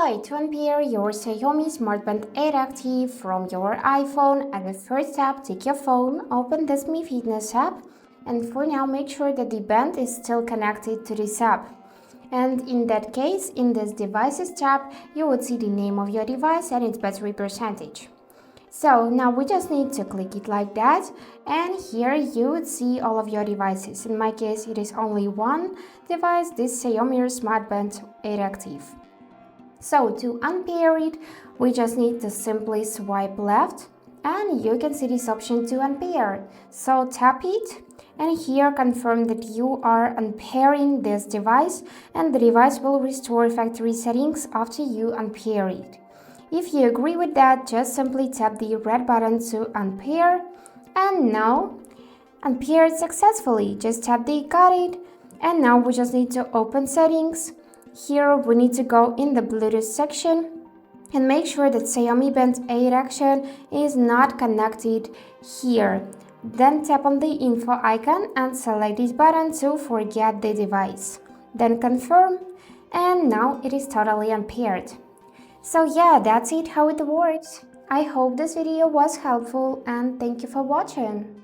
Hi, to unpair your Xiaomi Smart Band 8 Active from your iPhone, at the first step, take your phone, open the Mi Fitness app, and for now make sure that the band is still connected to this app. And in that case, in this Devices tab, you would see the name of your device and its battery percentage. So now we just need to click it like that, and here you would see all of your devices. In my case, it is only one device, this Xiaomi Smart Band 8 Active. So to unpair it, we just need to simply swipe left and you can see this option to unpair. So tap it and here confirm that you are unpairing this device and the device will restore factory settings after you unpair it. If you agree with that, just simply tap the red button to unpair and now unpaired successfully. Just tap the got it and now we just need to open settings. Here we need to go in the Bluetooth section and make sure that Xiaomi Band 8 Action is not connected here. Then tap on the info icon and select this button to forget the device. Then confirm and now it is totally unpaired. So yeah, that's it how it works. I hope this video was helpful and thank you for watching.